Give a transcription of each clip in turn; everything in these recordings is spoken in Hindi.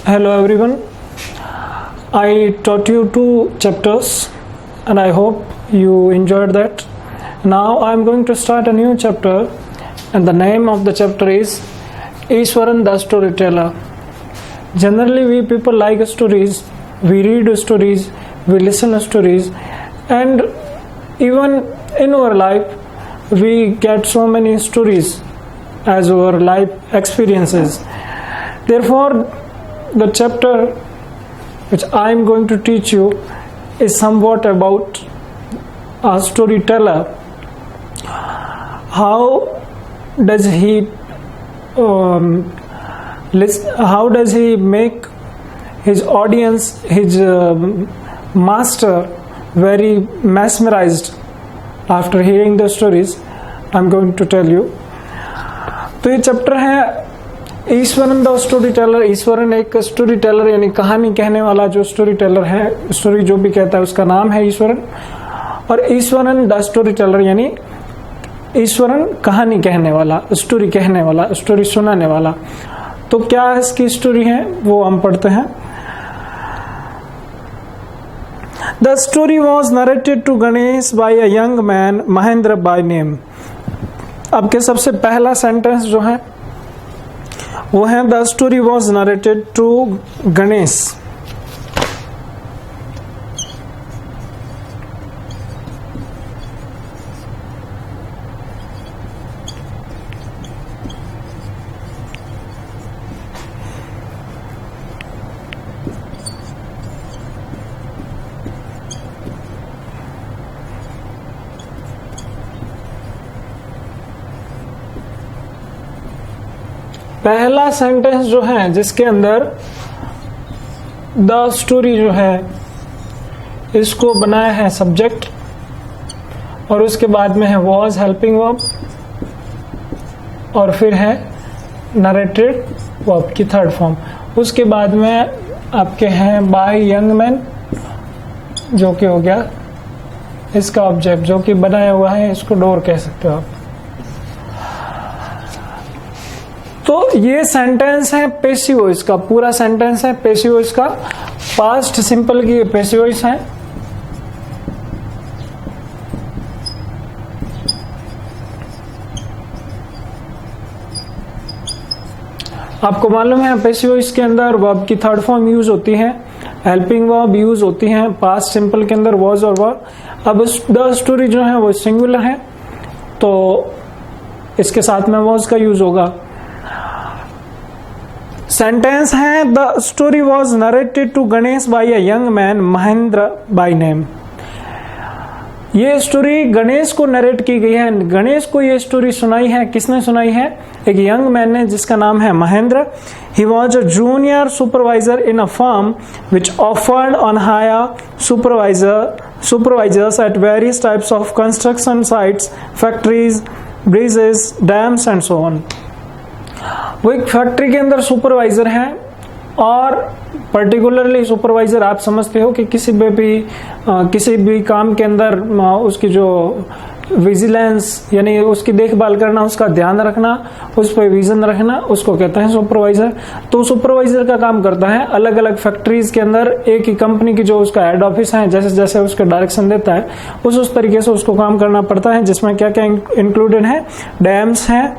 Hello everyone. I taught you 2 chapters and I hope you enjoyed that. Now I am going to start a new chapter and the name of the chapter is Ishwaran the Storyteller. Generally we people like stories, we read stories, we listen to stories, and even in our life we get so many stories as our life experiences. Therefore the chapter which I am going to teach you is somewhat about a storyteller. How does he make his audience, his master very mesmerized after hearing the stories? I am going to tell you. तो ये चैप्टर है Eswaran the story teller. Eswaran एक स्टोरी टेलर यानी कहानी कहने वाला जो स्टोरी टेलर है, स्टोरी जो भी कहता है उसका नाम है ईश्वरन. और ईश्वरन द स्टोरी टेलर यानी ईश्वरन कहानी कहने वाला, स्टोरी कहने वाला, स्टोरी सुनाने वाला. तो क्या इसकी स्टोरी है वो हम पढ़ते हैं. The story was narrated to Ganesh by a young man Mahendra by name. अब के सबसे पहला सेंटेंस जो है वो है the story was narrated to Ganesh. पहला सेंटेंस जो है जिसके अंदर द स्टोरी जो है इसको बनाया है सब्जेक्ट और उसके बाद में है वॉज हेल्पिंग वर्ब और फिर है नरेटेड वर्ब की थर्ड फॉर्म. उसके बाद में आपके हैं बाय यंग मैन जो कि हो गया इसका ऑब्जेक्ट जो कि बनाया हुआ है, इसको डोर कह सकते हो आप. तो ये सेंटेंस है पैसिव वॉइस का, पूरा सेंटेंस है पैसिव वॉइस का. पास्ट सिंपल की पैसिव वॉइस है. आपको मालूम है पैसिव वॉइस के अंदर वर्ब की थर्ड फॉर्म यूज होती है, हेल्पिंग वर्ब यूज होती है, पास्ट सिंपल के अंदर वॉज और वर. अब द स्टोरी जो है वो सिंगुलर है तो इसके साथ में वॉज का यूज होगा. सेंटेंस है the story was narrated to Ganesh by a young man Mahendra by name. ये स्टोरी गणेश को नरेट की गई है. गणेश को ये स्टोरी सुनाई है. किसने सुनाई है? एक यंग मैन ने जिसका नाम है Mahendra. He was a junior supervisor in a firm which offered on hire supervisors at various types of construction sites, factories, bridges, dams and so on. वो एक फैक्ट्री के अंदर सुपरवाइजर हैं और पर्टिकुलरली सुपरवाइजर आप समझते हो कि किसी भी काम के अंदर उसकी जो विजिलेंस यानी उसकी देखभाल करना, उसका ध्यान रखना, उस पर विजन रखना, उसको कहते हैं सुपरवाइजर. तो सुपरवाइजर का काम करता है अलग अलग फैक्ट्रीज के अंदर एक ही कंपनी की जो उसका हेड ऑफिस है जैसे जैसे उसके डायरेक्शन देता है उस तरीके से उसको काम करना पड़ता है. जिसमें क्या क्या इंक्लूडेड है? डैम्स हैं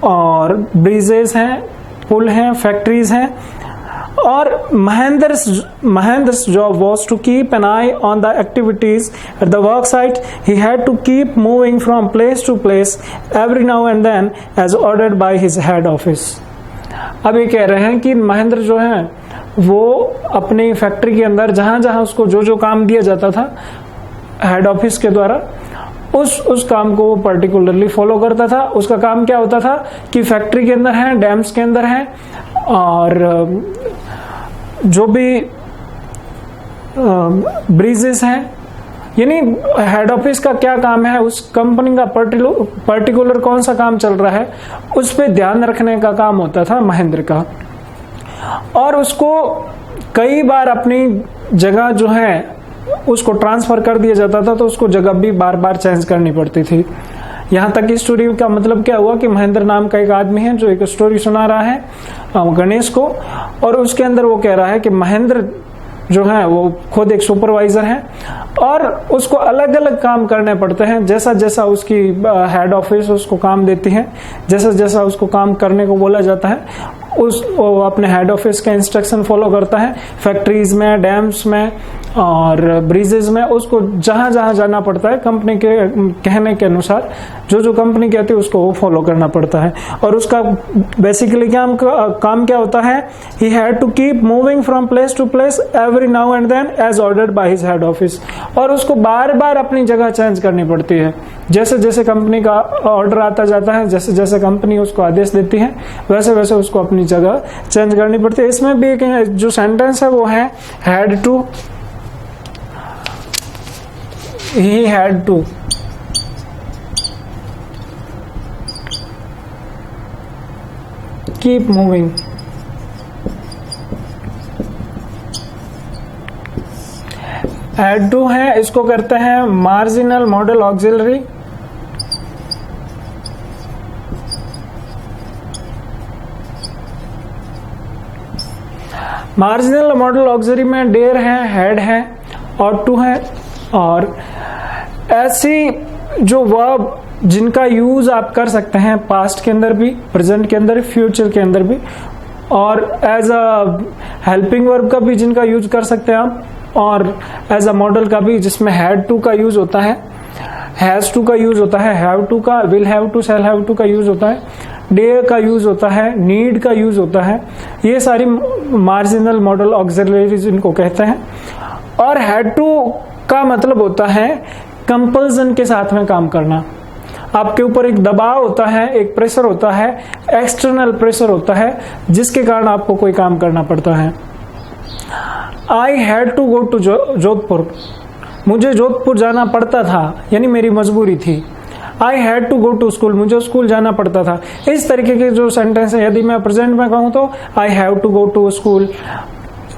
और ब्रिजेस हैं, पुल हैं, फैक्ट्रीज हैं. और Mahendra's job was to keep an eye on the activities at the work site. He had to keep moving from place to place every now and then as ordered by his head office. अब ये कह रहे हैं कि महेंद्र जो है वो अपनी फैक्ट्री के अंदर जहां जहां उसको जो जो काम दिया जाता था हेड ऑफिस के द्वारा उस काम को वो पर्टिकुलरली फॉलो करता था. उसका काम क्या होता था कि फैक्ट्री के अंदर है, डैम्स के अंदर है और जो भी ब्रिजेस हैं, यानी हेड ऑफिस का क्या काम है, उस कंपनी का पर्टिकुलर कौन सा काम चल रहा है उस पे ध्यान रखने का काम होता था महेंद्र का. और उसको कई बार अपनी जगह जो है उसको ट्रांसफर कर दिया जाता था तो उसको जगह भी बार बार चेंज करनी पड़ती थी. यहाँ तक की स्टोरी का मतलब क्या हुआ कि महेंद्र नाम का एक आदमी है जो एक स्टोरी सुना रहा है गणेश को, और उसके अंदर वो कह रहा है कि महेंद्र जो है वो खुद एक सुपरवाइजर है और उसको अलग अलग काम करने पड़ते हैं। जैसा जैसा उसकी हेड ऑफिस उसको काम देती है, जैसा जैसा उसको काम करने को बोला जाता है, वो अपने हेड ऑफिस का इंस्ट्रक्शन फॉलो करता है। फैक्ट्रीज में, डैम्स में और ब्रिजेस में उसको जहां जहां जाना पड़ता है कंपनी के कहने के अनुसार, जो जो कंपनी कहती है उसको वो फॉलो करना पड़ता है। और उसका बेसिकली काम क्या होता है, he had to keep moving from place to place every now and then as ordered by his head office. और उसको बार बार अपनी जगह चेंज करनी पड़ती है, जैसे जैसे कंपनी का ऑर्डर आता जाता है, जैसे जैसे कंपनी उसको आदेश देती है वैसे वैसे उसको अपनी जगह चेंज करनी पड़ती है। इसमें भी एक जो सेंटेंस है वो है had to, he had to keep moving। had to है, इसको करते हैं marginal model auxiliary. Marginal model auxiliary में डेयर है, हेड है और टू है। और ऐसी जो वर्ब जिनका यूज आप कर सकते हैं पास्ट के अंदर भी, प्रेजेंट के अंदर, फ्यूचर के अंदर भी, और एज अ हेल्पिंग वर्ब का भी जिनका यूज कर सकते हैं आप, और एज अ मॉडल का भी जिसमें हैड टू का यूज होता है, हैज टू का यूज होता है, हैव टू का, will have to, shall have to का यूज होता है, डेयर का यूज होता है, नीड का यूज होता है। ये सारी मार्जिनल मॉडल ऑक्सिलरीज इनको कहते हैं। और हैड टू का मतलब होता है कंपल्सन के साथ में काम करना। आपके ऊपर एक दबाव होता है, एक प्रेशर होता है, एक्सटर्नल प्रेशर होता है जिसके कारण आपको कोई काम करना पड़ता है। I had to go to Jodhpur, मुझे जोधपुर जाना पड़ता था, यानी मेरी मजबूरी थी। I had to go to school, मुझे स्कूल जाना पड़ता था। इस तरीके के जो सेंटेंस है, यदि मैं प्रेजेंट में कहूं तो I have to go to school,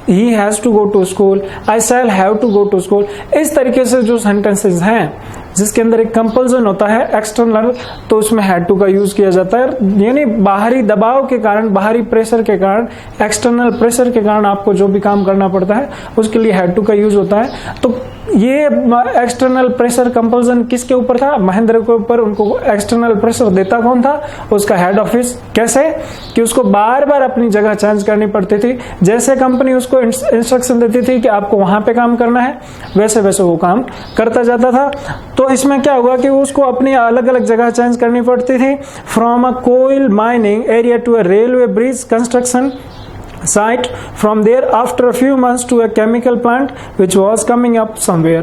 he has to go to school, I shall have to go to school। इस तरीके से जो सेंटेंसेस हैं जिसके अंदर एक कंपल्सन होता है एक्सटर्नल, तो उसमें हैड टू का यूज किया जाता है। यानी बाहरी दबाव के कारण, बाहरी प्रेशर के कारण, एक्सटर्नल प्रेशर के कारण आपको जो भी काम करना पड़ता है उसके लिए हैड टू का यूज होता है। तो ये एक्सटर्नल प्रेशर कंपल्सन किसके ऊपर था? महेंद्र के ऊपर। उनको एक्सटर्नल प्रेशर देता कौन था? उसका हेड ऑफिस। कैसे? कि उसको बार बार अपनी जगह चेंज करनी पड़ती थी। जैसे कंपनी उसको इंस्ट्रक्शन देती थी कि आपको वहां पे काम करना है, वैसे वैसे वो काम करता जाता था। तो इसमें क्या हुआ कि उसको अपनी अलग अलग जगह चेंज करनी पड़ती थी। From a coal mining area to a railway bridge construction site, from there after a few months to a chemical plant which was coming up somewhere।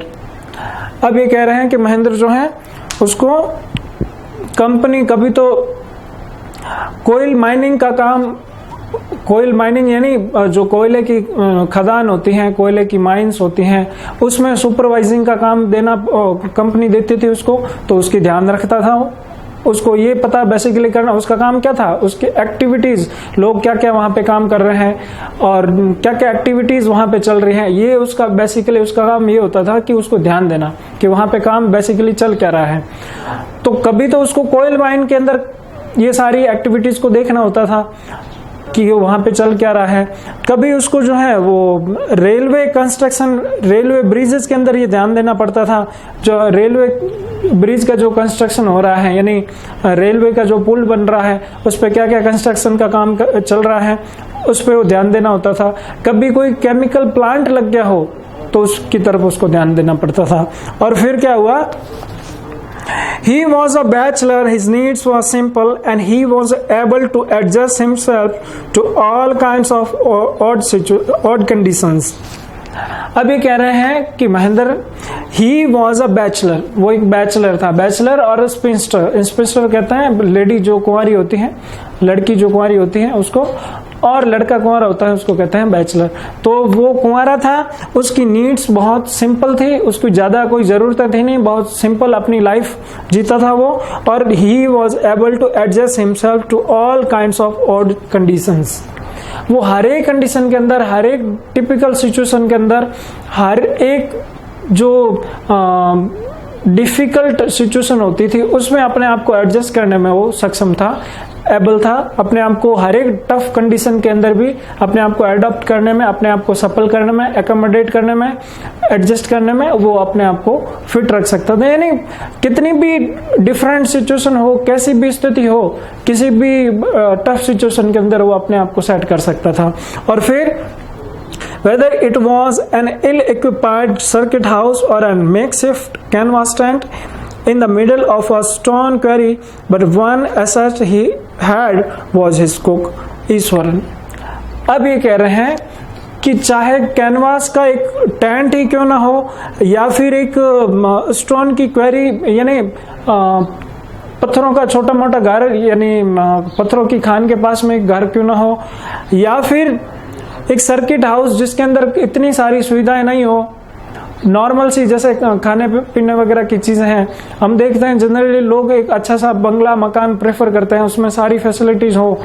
अब ये कह रहे हैं कि महेंद्र जो है उसको कंपनी, कभी तो कोयल माइनिंग का काम, कोयल माइनिंग यानी जो कोयले की खदान होती हैं, कोयले की माइंस होती हैं, उसमें सुपरवाइजिंग का काम देना कंपनी देती थी उसको, तो उसकी ध्यान रखता था वो। उसको ये पता बेसिकली करना उसका काम क्या था, उसकी एक्टिविटीज, लोग क्या क्या वहां पे काम कर रहे हैं और क्या क्या एक्टिविटीज वहां पे चल रही हैं, ये उसका बेसिकली उसका काम ये होता था कि उसको ध्यान देना कि वहां पे काम बेसिकली चल क्या रहा है। तो कभी तो उसको कोयल माइन के अंदर ये सारी एक्टिविटीज को देखना होता था कि वहां पे चल क्या रहा है। कभी उसको जो है वो रेलवे कंस्ट्रक्शन, रेलवे ब्रिजेस के अंदर ये ध्यान देना पड़ता था, जो रेलवे ब्रिज का जो कंस्ट्रक्शन हो रहा है, यानी रेलवे का जो पुल बन रहा है उस पर क्या क्या कंस्ट्रक्शन का काम चल रहा है, उस पर वो ध्यान देना होता था। कभी कोई केमिकल प्लांट लग गया हो तो उसकी तरफ उसको ध्यान देना पड़ता था। और फिर क्या हुआ, he was a bachelor, his needs were simple and he was able to adjust himself to all kinds of odd conditions। अब ये कह रहे हैं कि Mahendra he was a bachelor, वो एक बैचलर था। बैचलर और स्पिंस्टर, स्पिंस्टर कहते हैं लेडी जो कुंवारी होती है, लड़की जो कुंवारी होती है उसको, और लड़का कुंवारा होता है उसको कहते हैं बैचलर। तो वो कुंवारा था, उसकी नीड्स बहुत सिंपल थी, उसकी ज्यादा कोई जरूरतें थी नहीं, बहुत सिंपल अपनी लाइफ जीता था वो। और he was able to adjust himself to all kinds of odd conditions. वो हर एक कंडीशन के अंदर, हर एक टिपिकल सिचुएशन के अंदर, हर एक जो डिफिकल्ट सिचुएशन होती थी उसमें अपने आप को एडजस्ट करने में वो सक्षम था, एबल था, अपने आप को हर एक टफ कंडीशन के अंदर भी अपने आप को एडॉप्ट करने में, अपने आप को सफल करने में, एकोमोडेट करने में, एडजस्ट करने में वो अपने आप को फिट रख सकता था। यानी कितनी भी डिफरेंट सिचुएशन हो, कैसी भी स्थिति हो, किसी भी टफ सिचुएशन के अंदर वो अपने आप को सेट कर सकता था। और फिर whether it was an ill-equipped circuit house or a makeshift canvas tent in the middle of a stone quarry, but one asset he had was his cook, Eswaran. अब ये कह रहे हैं कि चाहे कैनवास का एक टेंट ही क्यों ना हो या फिर एक स्टोन की क्वेरी यानी पत्थरों का छोटा मोटा घर यानी पत्थरों की खान के पास में एक घर क्यों ना हो, या फिर एक सर्किट हाउस जिसके अंदर इतनी सारी सुविधाएं नहीं हो, नॉर्मल सी जैसे खाने पीने वगैरह की चीजें हैं। हम देखते हैं जनरली लोग एक अच्छा सा बंगला मकान प्रेफर करते हैं, उसमें सारी फैसिलिटीज हो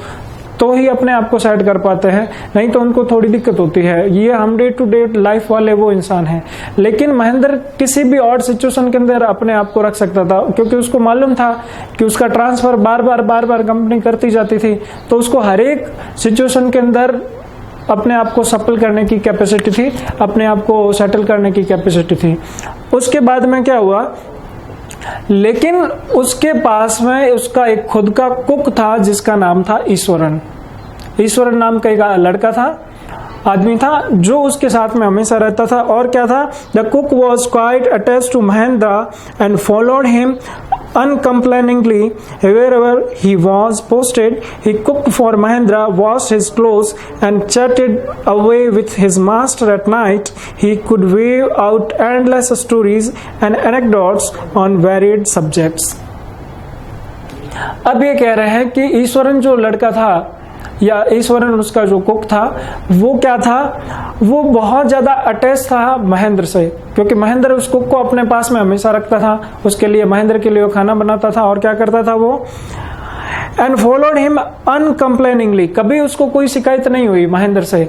तो ही अपने आप को सेट कर पाते हैं, नहीं तो उनको थोड़ी दिक्कत होती है। ये हम डे टू डे लाइफ वाले वो इंसान हैं। लेकिन महेंद्र किसी भी ऑड सिचुएशन के अंदर अपने आप को रख सकता था, क्योंकि उसको मालूम था कि उसका ट्रांसफर बार बार कंपनी करती जाती थी, तो उसको हर एक सिचुएशन के अंदर अपने आप को सफल करने की कैपेसिटी थी, अपने आप को सेटल करने की कैपेसिटी थी। उसके बाद में क्या हुआ, लेकिन उसके पास में उसका एक खुद का कुक था जिसका नाम था ईश्वरन। ईश्वरन नाम का एक लड़का था, आदमी था जो उसके साथ में हमेशा रहता था। और क्या था, the cook was quite attached to Mahendra and followed him uncomplainingly wherever he was posted. He cooked for Mahendra, washed his clothes and chatted away with his master at night. He could weave out endless stories and anecdotes on varied subjects. अब ये कह रहे हैं कि ईश्वरन जो लड़का था या ईश्वरन उसका जो कुक था वो क्या था, वो बहुत ज्यादा अटैच था महेंद्र से, क्योंकि महेंद्र उस कुक को अपने पास में हमेशा रखता था, उसके लिए महेंद्र के लिए वो खाना बनाता था। और क्या करता था वो, एंड फॉलोड हिम अनकंप्लेनिंगली, कभी उसको कोई शिकायत नहीं हुई महेंद्र से।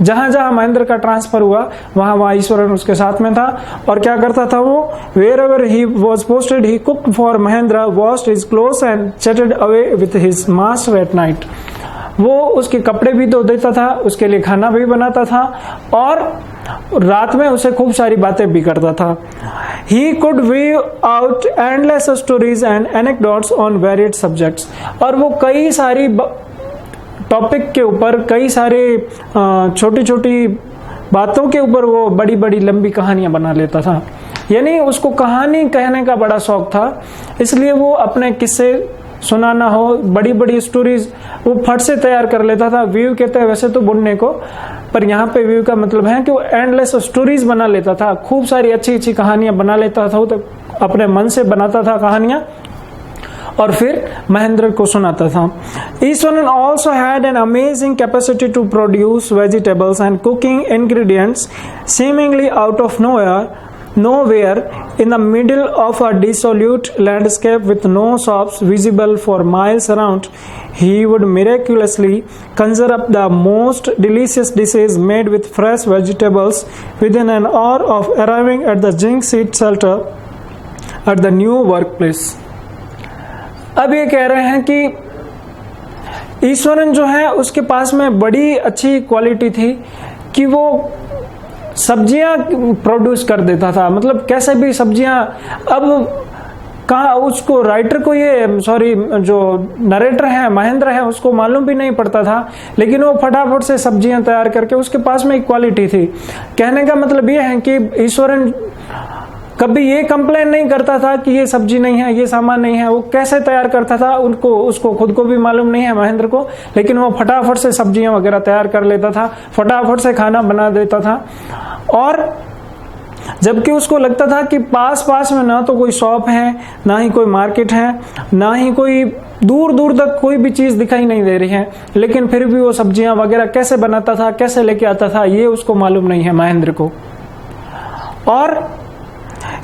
जहां जहां महेंद्र का ट्रांसफर हुआ वहां वहां ईश्वरन उसके साथ में था। और क्या करता था वो, wherever he was posted he cooked for Mahendra, washed his clothes and chatted away with his master at night. वो उसके कपड़े भी धो देता था, उसके लिए खाना भी बनाता था और रात में उसे खूब सारी बातें भी करता था। He could weave out endless stories and anecdotes on varied subjects, और वो कई सारी टॉपिक के ऊपर, कई सारे छोटी छोटी बातों के ऊपर वो बड़ी बड़ी लंबी कहानियां बना लेता था। यानी उसको कहानी कहने का बड़ा शौक था, इसलिए वो अपने किस्से सुनाना हो, बड़ी बड़ी स्टोरीज वो फट से तैयार कर लेता था। व्यू कहते हैं वैसे तो बुनने को, पर यहाँ पे व्यू का मतलब है कि वो एंडलेस स्टोरीज बना लेता था, खूब सारी अच्छी अच्छी कहानियां बना लेता था, तो अपने मन से बनाता था कहानियां और फिर महेंद्र को सुनाता था। Eswaran also had an amazing capacity to produce vegetables and cooking ingredients seemingly out of nowhere in the middle of a desolate landscape with no shops visible for miles around. He would miraculously conjure up the most delicious dishes made with fresh vegetables within an hour of arriving at the zinc sheet shelter at the new workplace. अब ये कह रहे हैं कि ईश्वरन जो है उसके पास में बड़ी अच्छी क्वालिटी थी कि वो सब्जियां प्रोड्यूस कर देता था, मतलब कैसे भी सब्जियां। अब कहा उसको राइटर को ये जो नरेटर है महेंद्र है उसको मालूम भी नहीं पड़ता था, लेकिन वो फटाफट से सब्जियां तैयार करके, उसके पास में एक क्वालिटी थी। कहने का मतलब ये है कि ईश्वरन कभी ये कंप्लेन नहीं करता था कि ये सब्जी नहीं है, ये सामान नहीं है। वो कैसे तैयार करता था उसको खुद को भी मालूम नहीं है महेंद्र को, लेकिन वो फटाफट से सब्जियां वगैरह तैयार कर लेता था, फटाफट से खाना बना देता था। और जबकि उसको लगता था कि पास में ना तो कोई शॉप है, ना ही कोई मार्केट है, ना ही कोई दूर दूर तक कोई भी चीज दिखाई नहीं दे रही है, लेकिन फिर भी वो सब्जियां वगैरह कैसे बनाता था, कैसे लेके आता था, ये उसको मालूम नहीं है महेंद्र को। और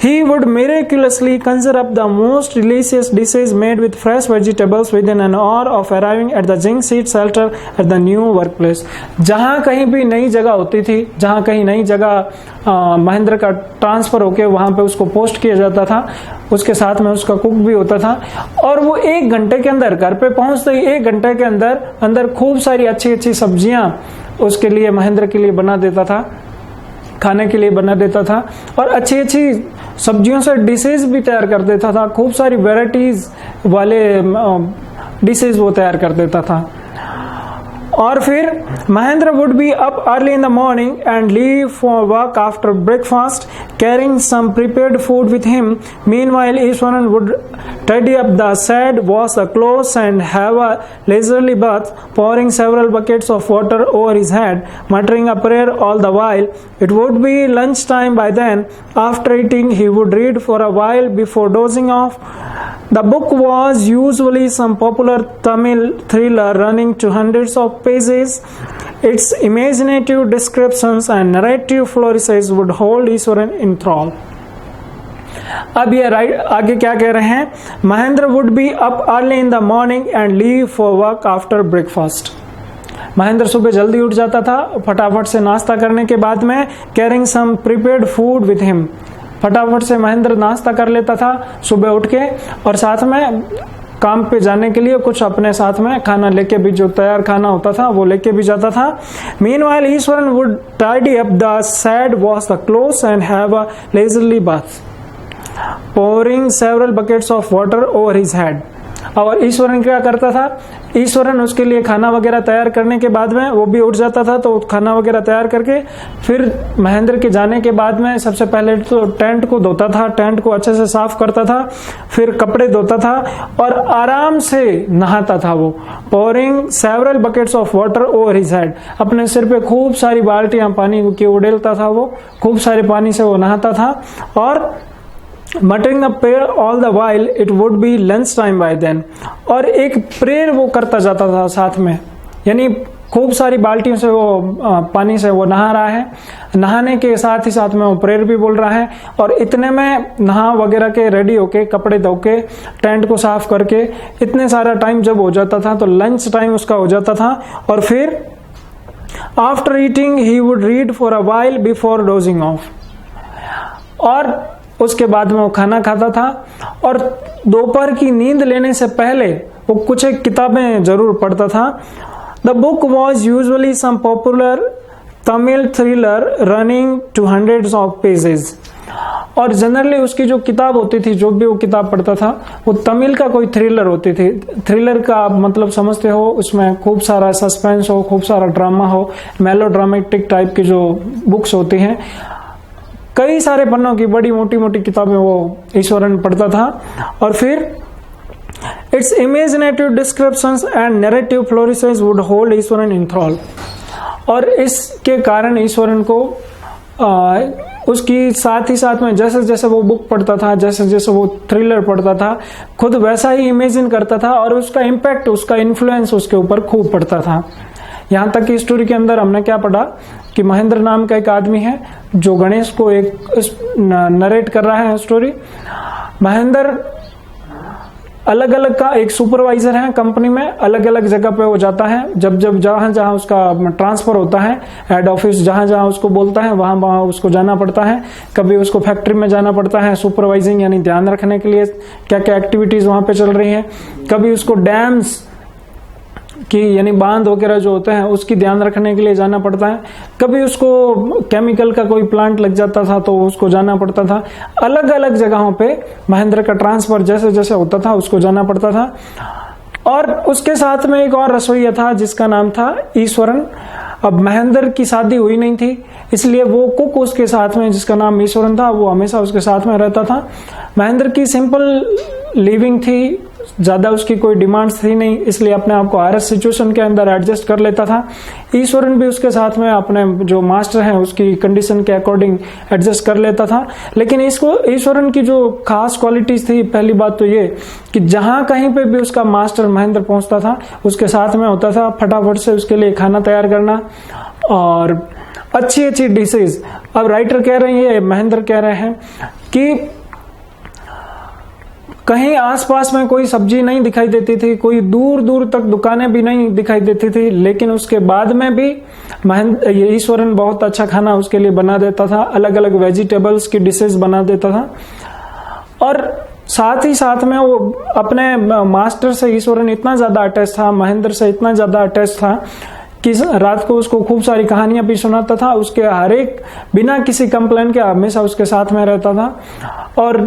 He would miraculously conjure up the most delicious dishes made with fresh vegetables within an hour of arriving at the Jing Seat shelter at the new workplace. जहाँ कहीं भी नई जगह होती थी, जहाँ कहीं नई जगह महेंद्र का ट्रांसफर होके वहां पे उसको पोस्ट किया जाता था, उसके साथ में उसका कुक भी होता था, और वो 1 घंटे के अंदर घर पे पहुंचते ही 1 घंटे के अंदर खूब सारी अच्छी अच्छी सब्जियां उसके लिए, महेंद्र के लिए बना देता था, खाने के लिए बना देता था, और अच्छी अच्छी सब्जियों से डिशेज भी तैयार कर देता था, खूब सारी वैरायटीज वाले डिशेज वो तैयार कर देता था। और फिर Mahendra would be up early in the morning and leave for work after breakfast, carrying some prepared food with him. Meanwhile, Ishwaran would tidy up the shed, wash the clothes, and have a leisurely bath, pouring several buckets of water over his head, muttering a prayer all the while. It would be lunchtime by then. After eating, he would read for a while before dozing off. The book was usually some popular Tamil thriller running to hundreds of pages. Its imaginative descriptions and narrative flourishes would hold Ishwaran in thrall. अब ये आगे क्या कह रहे हैं? Mahendra would be up early in the morning and leave for work after breakfast. Mahendra सुबह जल्दी उठ जाता था, फटाफट से नाश्ता करने के बाद में carrying some prepared food with him, फटाफट से महेंद्र नाश्ता कर लेता था सुबह उठ के, और साथ में काम पे जाने के लिए कुछ अपने साथ में खाना लेके भी, जो तैयार खाना होता था वो लेके भी जाता था। Meanwhile, Ishwaran would tidy up the shed, wash the clothes, and have a leisurely bath, pouring several buckets of water over his head. और ईश्वरन क्या करता था? ईश्वरन उसके लिए खाना वगैरह तैयार करने के बाद में वो भी उठ जाता था, तो खाना वगैरह तैयार करके फिर महेंद्र के जाने के बाद में सबसे पहले तो टेंट को धोता था, टेंट को अच्छे से साफ करता था, फिर कपड़े धोता था और आराम से नहाता था। वो pouring several buckets of water over his head, अपने सिर पे खूब सारी बाल्टियां पानी की उड़ेलता था, वो खूब सारे पानी से वो नहाता था। और muttering the prayer all the while, it would be lunch time by then, और एक प्रेयर वो करता जाता था साथ में, यानी खूब सारी बाल्टियों से वो पानी से वो नहा रहा है, नहाने के साथ ही साथ में वो प्रेयर भी बोल रहा है, और इतने में नहा वगैरह के रेडी होके, कपड़े धो के, टेंट को साफ करके, इतने सारा टाइम जब हो जाता था तो लंच टाइम उसका हो जाता था। और फिर after eating he would read for a while before dosing of, और उसके बाद में वो खाना खाता था, और दोपहर की नींद लेने से पहले वो कुछ एक किताबें जरूर पढ़ता था। The book was usually some popular Tamil thriller running to hundreds of pages, और जनरली उसकी जो किताब होती थी, जो भी वो किताब पढ़ता था, वो तमिल का कोई थ्रिलर होती थी। थ्रिलर का आप मतलब समझते हो, उसमें खूब सारा सस्पेंस हो, खूब सारा ड्रामा हो, मेलो ड्रामेटिक टाइप की जो बुक्स होती हैं, कई सारे पन्नों की बड़ी मोटी मोटी किताबें वो ईश्वरन पढ़ता था। और फिर its imaginative descriptions and narrative flourishes would hold Ishwaran in thrall, और इसके कारण ईश्वरन को उसकी साथ ही साथ में जैसे जैसे वो बुक पढ़ता था, जैसे जैसे वो थ्रिलर पढ़ता था, खुद वैसा ही इमेजिन करता था, और उसका इम्पैक्ट, उसका इन्फ्लुएंस उसके ऊपर खूब पड़ता था। यहाँ तक की स्टोरी के अंदर हमने क्या पढ़ा कि महेंद्र नाम का एक आदमी है जो गणेश को एक नरेट कर रहा है स्टोरी। महेंद्र अलग अलग का एक सुपरवाइजर है कंपनी में, अलग अलग जगह पे वो जाता है, जब जब जहां जहां उसका ट्रांसफर होता है, हेड ऑफिस जहां जहां उसको बोलता है वहां वहां उसको जाना पड़ता है। कभी उसको फैक्ट्री में जाना पड़ता है सुपरवाइजिंग, यानी ध्यान रखने के लिए क्या क्या एक्टिविटीज वहां पे चल रही है। कभी उसको डैम्स कि यानी बांध वगैरह जो होते हैं उसकी ध्यान रखने के लिए जाना पड़ता है। कभी उसको केमिकल का कोई प्लांट लग जाता था तो उसको जाना पड़ता था। अलग अलग जगहों पे महेंद्र का ट्रांसफर जैसे जैसे होता था उसको जाना पड़ता था। और उसके साथ में एक और रसोइया था जिसका नाम था ईश्वरन। अब महेंद्र की शादी हुई नहीं थी, इसलिए वो कुक उसके साथ में जिसका नाम ईश्वरन था वो हमेशा उसके साथ में रहता था। महेंद्र की सिंपल लिविंग थी, ज्यादा उसकी कोई डिमांड्स थी नहीं, इसलिए अपने आप को आरएस सिचुएशन के अंदर एडजस्ट कर लेता था। ईश्वरन भी उसके साथ में अपने जो मास्टर हैं उसकी कंडीशन के अकॉर्डिंग एडजस्ट कर लेता था। लेकिन इसको ईश्वरन की जो खास क्वालिटीज थी, पहली बात तो ये कि जहां कहीं पे भी उसका मास्टर महेंद्र पहुंचता था उसके साथ में होता था, फटाफट से उसके लिए खाना तैयार करना और अच्छी अच्छी डिशेज। अब राइटर कह रहे हैं, महेंद्र कह रहे हैं कि कहीं आसपास में कोई सब्जी नहीं दिखाई देती थी, कोई दूर दूर तक दुकानें भी नहीं दिखाई देती थी, लेकिन उसके बाद में भी ईश्वरन बहुत अच्छा खाना उसके लिए बना देता था, अलग अलग वेजिटेबल्स की डिशेस बना देता था। और साथ ही साथ में वो अपने मास्टर से ईश्वरन इतना ज्यादा अटैच था, महेंद्र से इतना ज्यादा अटैच था कि रात को उसको खूब सारी कहानियां भी सुनाता था, उसके हर एक बिना किसी कंप्लेन के हमेशा उसके साथ में रहता था। और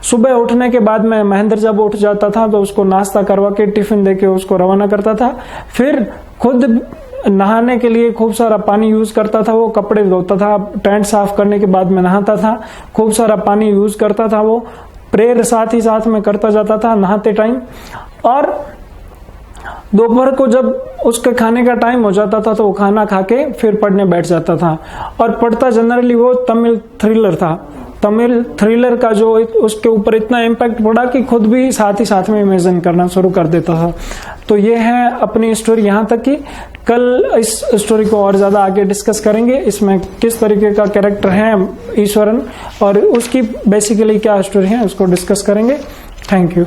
सुबह उठने के बाद में महेंद्र जब उठ जाता था तो उसको नाश्ता करवा के टिफिन देके उसको रवाना करता था, फिर खुद नहाने के लिए खूब सारा पानी यूज करता था, वो कपड़े धोता था, टेंट साफ करने के बाद में नहाता था, खूब सारा पानी यूज करता था, वो प्रेयर साथ ही साथ में करता जाता था नहाते टाइम। और दोपहर को जब उसके खाने का टाइम हो जाता था तो वो खाना खा के फिर पढ़ने बैठ जाता था। और पढ़ता जनरली वो तमिल थ्रिलर था। तमिल थ्रिलर का जो उसके ऊपर इतना इम्पैक्ट पड़ा कि खुद भी साथ ही साथ में इमेजिन करना शुरू कर देता था। तो ये है अपनी स्टोरी यहाँ तक की। कल इस स्टोरी को और ज्यादा आगे डिस्कस करेंगे, इसमें किस तरीके का कैरेक्टर है ईश्वरन और उसकी बेसिकली क्या स्टोरी है उसको डिस्कस करेंगे। Thank you.